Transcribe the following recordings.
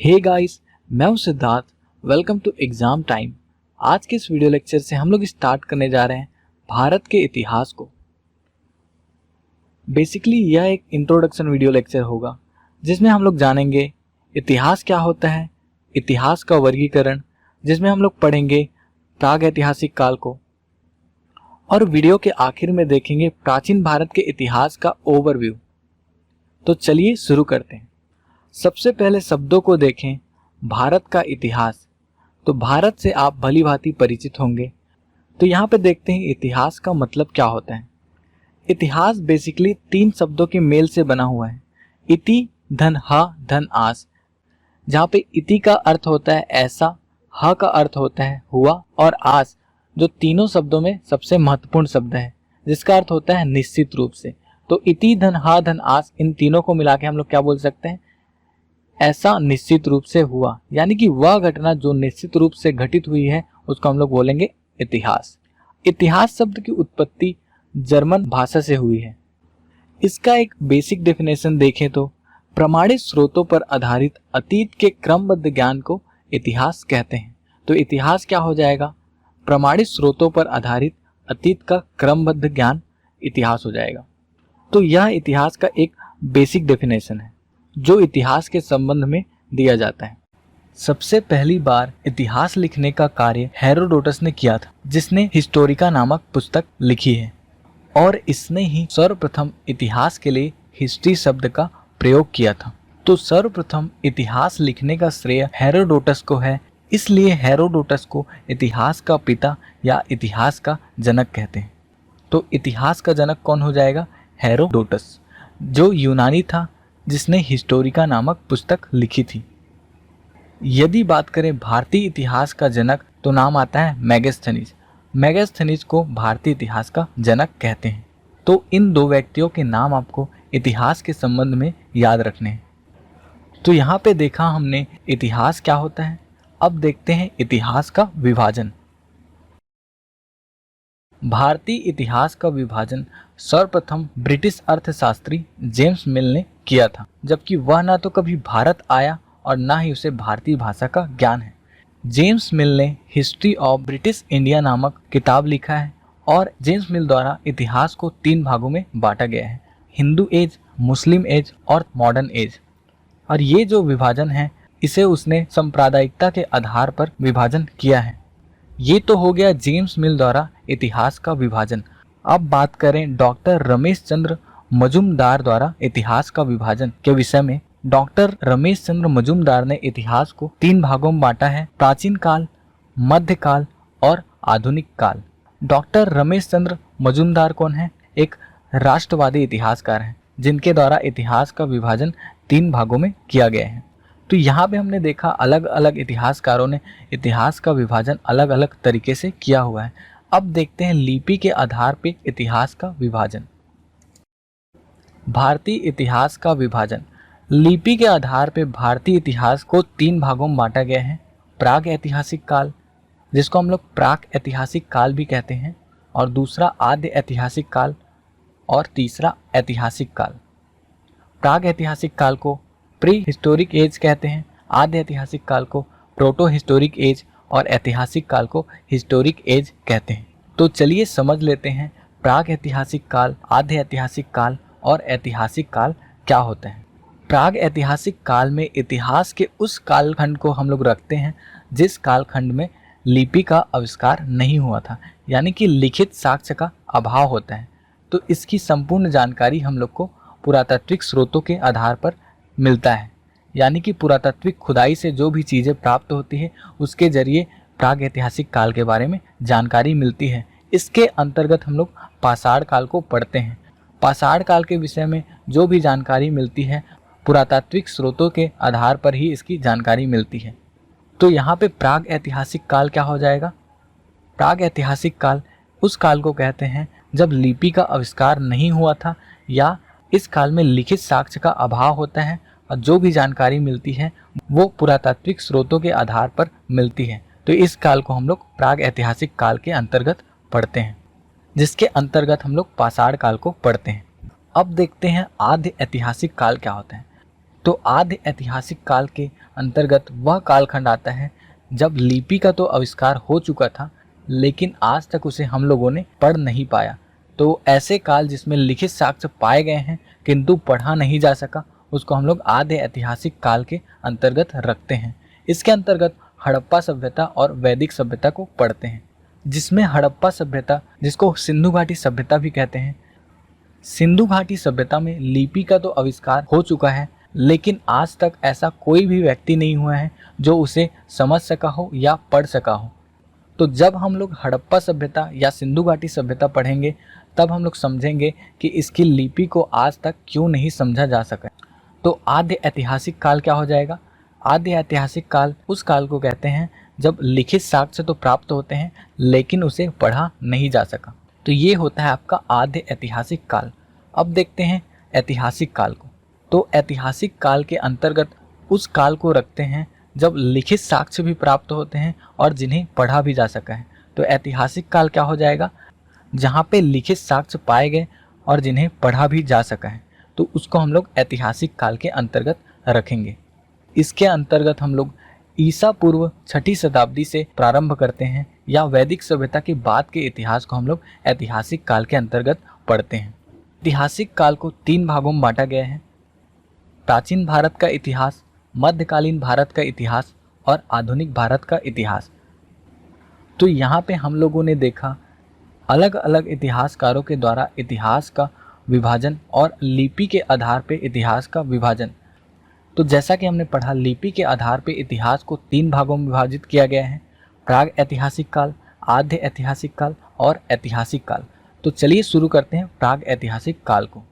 हे guys, मैं हूं Siddharth. Welcome to exam time. आज के इस वीडियो लेक्चर से हम लोग स्टार्ट करने जा रहे हैं भारत के इतिहास को। बेसिकली यह एक इंट्रोडक्शन वीडियो लेक्चर होगा जिसमें हम लोग जानेंगे इतिहास क्या होता है, इतिहास का वर्गीकरण, जिसमें हम लोग पढ़ेंगे प्राग ऐतिहासिक काल को, और वीडियो के आखिर में देखेंगे प्राचीन भारत के इतिहास का ओवरव्यू। तो चलिए शुरू करते हैं। सबसे पहले शब्दों को देखें। भारत का इतिहास, तो भारत से आप भली भांति परिचित होंगे। तो यहाँ पे देखते हैं इतिहास का मतलब क्या होता है। इतिहास बेसिकली 3 शब्दों के मेल से बना हुआ है। इति धन ह धन आस, जहाँ पे इति का अर्थ होता है ऐसा, ह का अर्थ होता है हुआ, और आस जो तीनों शब्दों में सबसे महत्वपूर्ण शब्द है, जिसका अर्थ होता है निश्चित रूप से। तो इति धन ह धन आस, इन तीनों को मिला के हम लोग क्या बोल सकते हैं, ऐसा निश्चित रूप से हुआ, यानी कि वह घटना जो निश्चित रूप से घटित हुई है उसको हम लोग बोलेंगे इतिहास। इतिहास शब्द की उत्पत्ति जर्मन भाषा से हुई है। इसका एक बेसिक डेफिनेशन देखें तो प्रमाणित स्रोतों पर आधारित अतीत के क्रमबद्ध ज्ञान को इतिहास कहते हैं। तो इतिहास क्या हो जाएगा, प्रमाणित स्रोतों पर आधारित अतीत का क्रमबद्ध ज्ञान इतिहास हो जाएगा। तो यह इतिहास का एक बेसिक डेफिनेशन है जो इतिहास के संबंध में दिया जाता है। सबसे पहली बार इतिहास लिखने का कार्य हेरोडोटस ने किया था, जिसने हिस्टोरिका नामक पुस्तक लिखी है, और इसने ही सर्वप्रथम इतिहास के लिए हिस्ट्री शब्द का प्रयोग किया था। तो सर्वप्रथम इतिहास लिखने का श्रेय हेरोडोटस को है, इसलिए हेरोडोटस को इतिहास का पिता या इतिहास का जनक कहते हैं। तो इतिहास का जनक कौन हो जाएगा, हेरोडोटस, जो यूनानी था, जिसने हिस्टोरिका नामक पुस्तक लिखी थी। यदि बात करें भारतीय इतिहास का जनक, तो नाम आता है मेगास्थनीज। मेगास्थनीज को भारतीय इतिहास का जनक कहते हैं। तो इन 2 व्यक्तियों के नाम आपको इतिहास के संबंध में याद रखने हैं। तो यहाँ पे देखा हमने इतिहास क्या होता है। अब देखते हैं इतिहास का विभाजन। भारतीय इतिहास का विभाजन सर्वप्रथम ब्रिटिश अर्थशास्त्री जेम्स मिल ने किया था, जबकि वह ना तो कभी भारत आया और ना ही उसे भारतीय भाषा का ज्ञान है। जेम्स मिल ने हिस्ट्री ऑफ ब्रिटिश इंडिया नामक किताब लिखा है, और जेम्स मिल द्वारा इतिहास को 3 भागों में बांटा गया है, हिंदू एज, मुस्लिम एज और मॉडर्न एज। और ये जो विभाजन है, इसे उसने सांप्रदायिकता के आधार पर विभाजन किया है। ये तो हो गया जेम्स मिल द्वारा इतिहास का विभाजन। अब बात करें डॉक्टर रमेश चंद्र मजूमदार द्वारा इतिहास का विभाजन के विषय में। डॉक्टर रमेश चंद्र मजूमदार ने इतिहास को 3 भागों में बांटा है, प्राचीन काल, मध्यकाल और आधुनिक काल। डॉक्टर रमेश चंद्र मजूमदार कौन है, एक राष्ट्रवादी इतिहासकार हैं, जिनके द्वारा इतिहास का विभाजन 3 भागों में किया गया है। तो यहाँ पे हमने देखा अलग अलग इतिहासकारों ने इतिहास का विभाजन अलग अलग तरीके से किया हुआ है। अब देखते हैं लिपि के आधार पे इतिहास का विभाजन। भारतीय इतिहास का विभाजन। लिपि के आधार पे भारतीय इतिहास को 3 भागों में बांटा गया है, प्राग ऐतिहासिक काल, जिसको हम लोग प्राक ऐतिहासिक काल भी कहते हैं, और दूसरा आद्य ऐतिहासिक काल, और तीसरा ऐतिहासिक काल। प्राग ऐतिहासिक काल को प्री हिस्टोरिक एज कहते हैं, आद्य ऐतिहासिक काल को प्रोटो हिस्टोरिक एज, और ऐतिहासिक काल को हिस्टोरिक एज कहते हैं। तो चलिए समझ लेते हैं प्राग ऐतिहासिक काल, आद्य ऐतिहासिक काल और ऐतिहासिक काल क्या होते हैं। प्राग ऐतिहासिक काल में इतिहास के उस कालखंड को हम लोग रखते हैं जिस कालखंड में लिपि का आविष्कार नहीं हुआ था, यानी कि लिखित साक्ष्य का अभाव होता है। तो इसकी संपूर्ण जानकारी हम लोग को पुरातात्विक स्रोतों के आधार पर मिलता है, यानी कि पुरातात्विक खुदाई से जो भी चीज़ें प्राप्त होती है उसके जरिए प्राग ऐतिहासिक काल के बारे में जानकारी मिलती है। इसके अंतर्गत हम लोग पाषाण काल को पढ़ते हैं। पाषाण काल के विषय में जो भी जानकारी मिलती है पुरातात्विक स्रोतों के आधार पर ही इसकी जानकारी मिलती है। तो यहाँ पे प्राग ऐतिहासिक काल क्या हो जाएगा, प्राग ऐतिहासिक काल उस काल को कहते हैं जब लिपि का आविष्कार नहीं हुआ था, या इस काल में लिखित साक्ष्य का अभाव होता है, और जो भी जानकारी मिलती है वो पुरातात्विक स्रोतों के आधार पर मिलती है। तो इस काल को हम लोग प्राग ऐतिहासिक काल के अंतर्गत पढ़ते हैं, जिसके अंतर्गत हम लोग पाषाण काल को पढ़ते हैं। अब देखते हैं आद्य ऐतिहासिक काल क्या होता है। तो आद्य ऐतिहासिक काल के अंतर्गत वह कालखंड आता है जब लिपि का तो आविष्कार हो चुका था, लेकिन आज तक उसे हम लोगों ने पढ़ नहीं पाया। तो ऐसे काल जिसमें लिखित साक्ष्य पाए गए हैं किंतु पढ़ा नहीं जा सका, उसको हम लोग आद्य ऐतिहासिक काल के अंतर्गत रखते हैं। इसके अंतर्गत हड़प्पा सभ्यता और वैदिक सभ्यता को पढ़ते हैं, जिसमें हड़प्पा सभ्यता, जिसको सिंधु घाटी सभ्यता भी कहते हैं, सिंधु घाटी सभ्यता में लिपि का तो आविष्कार हो चुका है, लेकिन आज तक ऐसा कोई भी व्यक्ति नहीं हुआ है जो उसे समझ सका हो या पढ़ सका हो। तो जब हम लोग हड़प्पा सभ्यता या सिंधु घाटी सभ्यता पढ़ेंगे तब हम लोग समझेंगे कि इसकी लिपि को आज तक क्यों नहीं समझा जा सका। तो आद्य ऐतिहासिक काल क्या हो जाएगा? आद्य ऐतिहासिक काल उस काल को कहते हैं जब लिखित साक्ष्य तो प्राप्त होते हैं लेकिन उसे पढ़ा नहीं जा सका। तो ये होता है आपका आद्य ऐतिहासिक काल। अब देखते हैं ऐतिहासिक काल को। तो ऐतिहासिक काल के अंतर्गत उस काल को रखते हैं जब लिखित साक्ष्य भी प्राप्त होते हैं और जिन्हें पढ़ा भी जा सका है। तो ऐतिहासिक काल क्या हो जाएगा? जहाँ पे लिखित साक्ष्य पाए गए और जिन्हें पढ़ा भी जा सका है, तो उसको हम लोग ऐतिहासिक काल के अंतर्गत रखेंगे। इसके अंतर्गत हम लोग ईसा पूर्व 6ठी शताब्दी से प्रारंभ करते हैं या वैदिक सभ्यता के बाद के इतिहास को हम लोग ऐतिहासिक काल के अंतर्गत पढ़ते हैं। ऐतिहासिक काल को 3 भागों में बांटा गया है: प्राचीन भारत का इतिहास, मध्यकालीन भारत का इतिहास और आधुनिक भारत का इतिहास। तो यहाँ पे हम लोगों ने देखा अलग अलग इतिहासकारों के द्वारा इतिहास का विभाजन और लिपि के आधार पे इतिहास का विभाजन। तो जैसा कि हमने पढ़ा, लिपि के आधार पे इतिहास को 3 भागों में विभाजित किया गया है: प्राग ऐतिहासिक काल, आद्य ऐतिहासिक काल और ऐतिहासिक काल। तो चलिए शुरू करते हैं प्राग ऐतिहासिक काल को।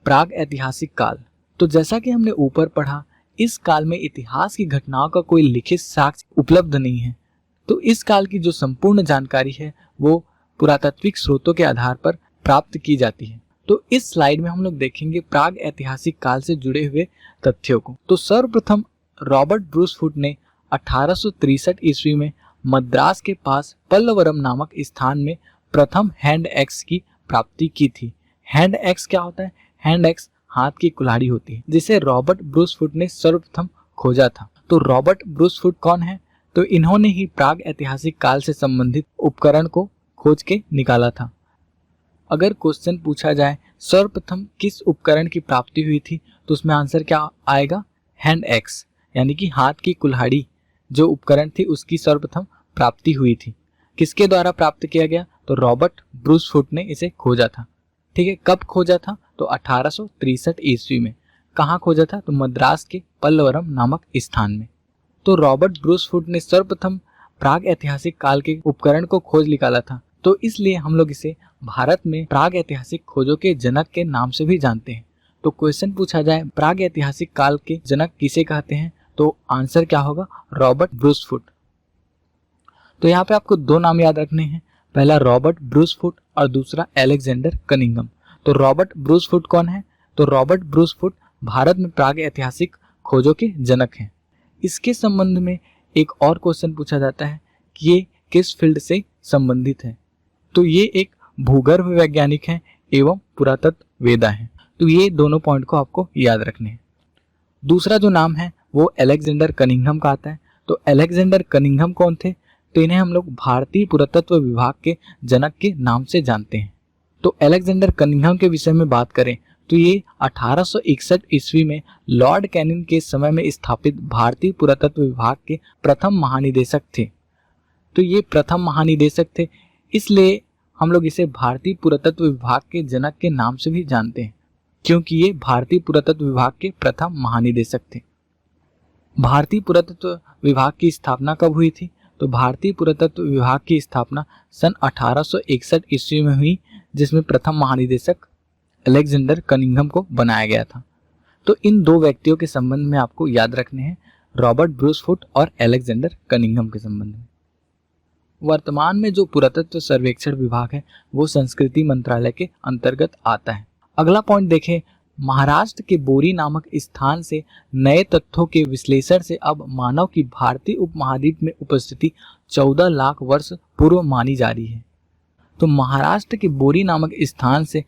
प्राग ऐतिहासिक काल, तो जैसा कि हमने ऊपर पढ़ा, इस काल में इतिहास की घटनाओं का कोई लिखित साक्ष्य उपलब्ध नहीं है। तो इस काल की जो संपूर्ण जानकारी है वो पुरातात्विक स्रोतों के आधार पर प्राप्त की जाती है। तो इस स्लाइड में हम लोग देखेंगे प्राग ऐतिहासिक काल से जुड़े हुए तथ्यों को। तो सर्वप्रथम रॉबर्ट ब्रूसफुट ने 1863 ईस्वी में मद्रास के पास पल्लवरम नामक स्थान में प्रथम हैंड एक्स की प्राप्ति की थी। हैंड एक्स क्या होता है? हैंड एक्स हाथ की कुल्हाड़ी होती है, जिसे रॉबर्ट ब्रूसफुट ने सर्वप्रथम खोजा था। तो रॉबर्ट ब्रूसफुट कौन है? तो इन्होंने ही प्राग ऐतिहासिक काल से संबंधित उपकरण को खोज के निकाला था। अगर क्वेश्चन पूछा जाए सर्वप्रथम किस उपकरण की प्राप्ति हुई थी, तो उसमें आंसर क्या आएगा? हैंड एक्स, यानी कि हाथ की कुल्हाड़ी जो उपकरण थी उसकी सर्वप्रथम प्राप्ति हुई थी। किसके द्वारा प्राप्त किया गया? तो रॉबर्ट ब्रूसफुट ने इसे खोजा था। ठीक है, कब खोजा था? तो 1863 ईस्वी में। कहाँ खोजा था? तो मद्रास के पल्लवरम नामक स्थान में। तो रॉबर्ट ब्रूसफुट ने सर्वप्रथम प्राग ऐतिहासिक काल के उपकरण को खोज निकाला था, तो इसलिए हम लोग इसे भारत में प्राग ऐतिहासिक खोजों के जनक के नाम से भी जानते हैं। तो क्वेश्चन पूछा जाए प्राग ऐतिहासिक काल के जनक किसे कहते हैं, तो आंसर क्या होगा? Robert Bruce Foote. तो यहाँ पे आपको 2 नाम याद रखने हैं, पहला रॉबर्ट ब्रूसफुट और दूसरा अलेक्जेंडर कनिंघम। तो रॉबर्ट ब्रूसफुट कौन है? तो रॉबर्ट ब्रूसफुट भारत में प्राग ऐतिहासिक खोजों के जनक हैं। इसके संबंध में एक और क्वेश्चन पूछा जाता है कि ये किस फील्ड से संबंधित है, तो ये एक भूगर्भ वैज्ञानिक हैं एवं पुरातत्व वेदा हैं। तो ये दोनों पॉइंट को आपको याद रखने हैं। दूसरा जो नाम है वो अलेक्जेंडर कनिंघम का आता है। तो अलेक्जेंडर कनिंघम कौन थे? तो इन्हें हम लोग भारतीय पुरातत्व विभाग के जनक के नाम से जानते हैं। तो अलेक्जेंडर कनिंघम के विषय में बात करें तो ये 1861 ईस्वी में लॉर्ड कैनिंग के समय में स्थापित भारतीय पुरातत्व विभाग के प्रथम महानिदेशक थे। तो ये प्रथम महानिदेशक थे, इसलिए हम लोग इसे भारतीय पुरातत्व विभाग के जनक के नाम से भी जानते हैं, क्योंकि ये भारतीय पुरातत्व विभाग के प्रथम महानिदेशक थे। भारतीय पुरातत्व विभाग की स्थापना कब हुई थी? तो भारतीय पुरातत्व विभाग की स्थापना सन 1861 ईस्वी में हुई, जिसमें प्रथम महानिदेशक अलेक्जेंडर कनिंघम को बनाया गया था। तो इन 2 व्यक्तियों के संबंध में आपको याद रखने हैं, रॉबर्ट ब्रूसफुट और अलेक्जेंडर कनिंघम के संबंध में। वर्तमान में जो पुरातत्व सर्वेक्षण विभाग है वो संस्कृति मंत्रालय के अंतर्गत आता है। अगला पॉइंट देखें, महाराष्ट्र के बोरी नामक स्थान से नए तथ्यों के विश्लेषण से अब मानव की भारतीय उपमहाद्वीप में उपस्थिति 14 लाख वर्ष पूर्व मानी जा रही है। तो महाराष्ट्र के बोरी नामक स्थान से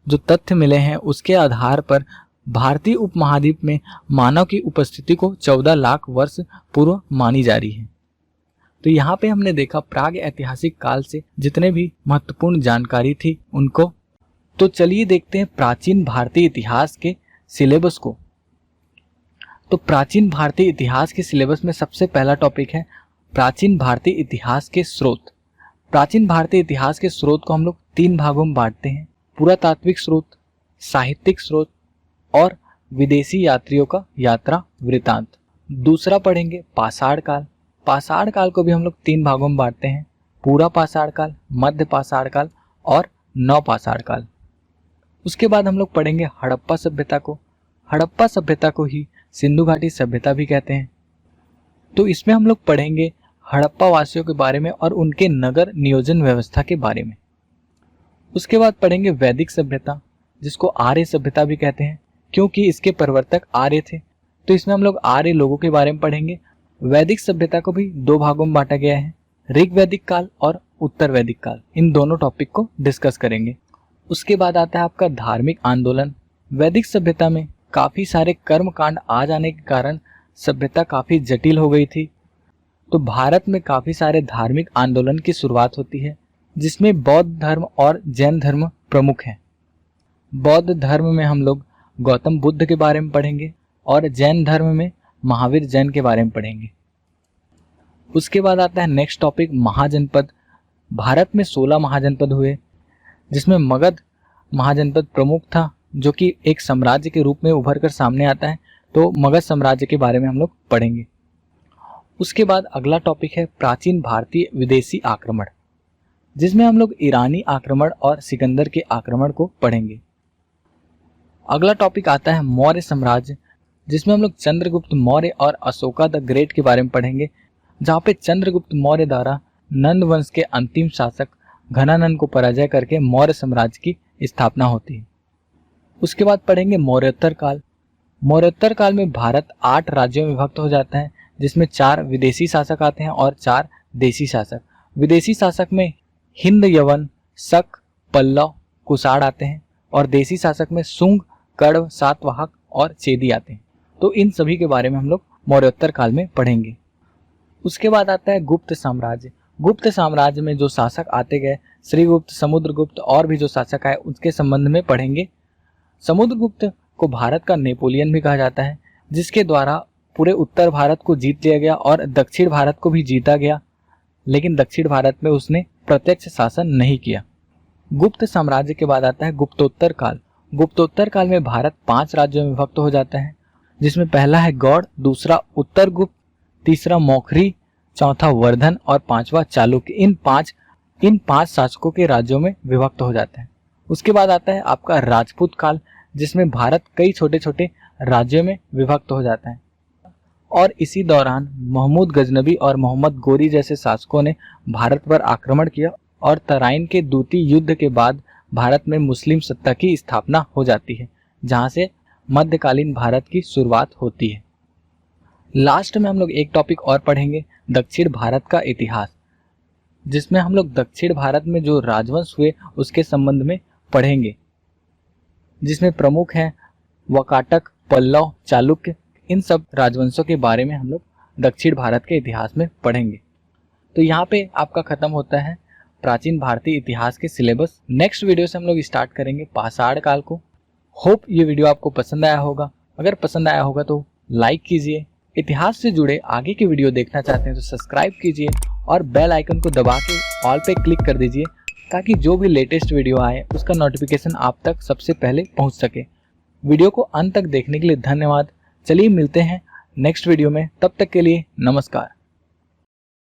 जो तथ्य मिले हैं उसके आधार पर भारतीय उपमहाद्वीप में मानव की उपस्थिति को 14 लाख वर्ष पूर्व मानी जा रही है। तो यहाँ पे हमने देखा प्राग ऐतिहासिक काल से जितने भी महत्वपूर्ण जानकारी थी उनको। तो चलिए देखते हैं प्राचीन भारतीय इतिहास के सिलेबस को। तो प्राचीन भारतीय इतिहास के सिलेबस में सबसे पहला टॉपिक है प्राचीन भारतीय इतिहास के स्रोत। प्राचीन भारतीय इतिहास के स्रोत को हम लोग 3 भागों में बांटते हैं, पुरातात्विक स्रोत, साहित्यिक स्रोत और विदेशी यात्रियों का यात्रा वृतांत। दूसरा पढ़ेंगे पाषाण काल। पाषाण काल को भी हम लोग 3 भागों में बांटते हैं, पूरा पाषाण काल, मध्य पाषाण काल और नवपाषाण काल। उसके बाद हम लोग पढ़ेंगे हड़प्पा सभ्यता को। हड़प्पा सभ्यता को ही सिंधु घाटी सभ्यता भी कहते हैं। तो इसमें हम लोग पढ़ेंगे हड़प्पा वासियों के बारे में और उनके नगर नियोजन व्यवस्था के बारे में। उसके बाद पढ़ेंगे वैदिक सभ्यता, जिसको आर्य सभ्यता भी कहते हैं क्योंकि इसके प्रवर्तक आर्य थे। तो इसमें हम लोग आर्य लोगों के बारे में पढ़ेंगे। वैदिक सभ्यता को भी 2 भागों में बांटा गया है, ऋग वैदिक काल और उत्तर वैदिक काल। इन दोनों टॉपिक को डिस्कस करेंगे। उसके बाद आता है आपका धार्मिक आंदोलन। वैदिक सभ्यता में काफी सारे कर्म कांड आ जाने के कारण सभ्यता काफी जटिल हो गई थी। तो भारत में काफी सारे धार्मिक आंदोलन की शुरुआत होती है, जिसमें बौद्ध धर्म और जैन धर्म प्रमुख हैं। बौद्ध धर्म में हम लोग गौतम बुद्ध के बारे में पढ़ेंगे और जैन धर्म में महावीर जैन के बारे में पढ़ेंगे। उसके बाद आता है नेक्स्ट टॉपिक महाजनपद। भारत में 16 महाजनपद हुए, जिसमें मगध महाजनपद प्रमुख था, जो कि एक साम्राज्य के रूप में उभर कर सामने आता है। तो मगध साम्राज्य के बारे में हम लोग पढ़ेंगे। उसके बाद अगला टॉपिक है प्राचीन भारतीय विदेशी आक्रमण, जिसमें हम लोग ईरानी आक्रमण और सिकंदर के आक्रमण को पढ़ेंगे। अगला टॉपिक आता है मौर्य साम्राज्य, जिसमें हम लोग चंद्रगुप्त मौर्य और अशोका द ग्रेट के बारे में पढ़ेंगे, जहाँ पे चंद्रगुप्त मौर्य द्वारा नंद वंश के अंतिम शासक घनानंद को पराजय करके मौर्य साम्राज्य की स्थापना होती है। उसके बाद पढ़ेंगे मौर्योत्तर काल। मौर्योत्तर काल में भारत 8 राज्यों में विभक्त हो जाता है, जिसमें 4 विदेशी शासक आते हैं और 4 देशी शासक। विदेशी शासक में हिंद, यवन, शक, पल्लव, कुषाण आते हैं और देशी शासक में शुंग, कण्व, सातवाहक और चेदी आते हैं। तो इन सभी के बारे में हम लोग मौर्योत्तर काल में पढ़ेंगे। उसके बाद आता है गुप्त साम्राज्य। गुप्त साम्राज्य में जो शासक आते गए, श्रीगुप्त, समुद्रगुप्त और भी जो शासक आए, उसके संबंध में पढ़ेंगे। समुद्रगुप्त को भारत का नेपोलियन भी कहा जाता है, जिसके द्वारा पूरे उत्तर भारत को जीत लिया गया और दक्षिण भारत को भी जीता गया, लेकिन दक्षिण भारत में उसने प्रत्यक्ष शासन नहीं किया। गुप्त साम्राज्य के बाद आता है गुप्तोत्तर काल। गुप्तोत्तर काल में भारत 5 राज्यों में विभक्त हो जाता है, जिसमें पहला है गौड़, दूसरा उत्तर गुप्त, तीसरा मौखरी, चौथा वर्धन और 5वां चालुक्य। इन पांच शासकों के राज्यों में विभक्त हो जाता है। उसके बाद आता है आपका राजपूत काल, जिसमें भारत कई छोटे छोटे राज्यों में विभक्त हो जाता है। और इसी दौरान महमूद गजनबी और मोहम्मद गोरी जैसे शासकों ने भारत पर आक्रमण किया और तराइन के द्वितीय युद्ध के बाद भारत में मुस्लिम सत्ता की स्थापना हो जाती है, जहां से मध्यकालीन भारत की शुरुआत होती है। लास्ट में हम लोग एक टॉपिक और पढ़ेंगे, दक्षिण भारत का इतिहास, जिसमें हम लोग दक्षिण भारत में जो राजवंश हुए उसके संबंध में पढ़ेंगे, जिसमें प्रमुख हैं वाकाटक, पल्लव, चालुक्य। इन सब राजवंशों के बारे में हम लोग दक्षिण भारत के इतिहास में पढ़ेंगे। तो यहाँ पे आपका खत्म होता है प्राचीन भारतीय इतिहास के सिलेबस। नेक्स्ट वीडियो से हम लोग स्टार्ट करेंगे पाषाण काल को। होप ये वीडियो आपको पसंद आया होगा। अगर पसंद आया होगा तो लाइक कीजिए। इतिहास से जुड़े आगे के वीडियो देखना चाहते हैं तो सब्सक्राइब कीजिए और बेल आइकन को दबा के ऑल पे क्लिक कर दीजिए, ताकि जो भी लेटेस्ट वीडियो आए उसका नोटिफिकेशन आप तक सबसे पहले पहुंच सके। वीडियो को अंत तक देखने के लिए धन्यवाद। चलिए मिलते हैं नेक्स्ट वीडियो में, तब तक के लिए नमस्कार।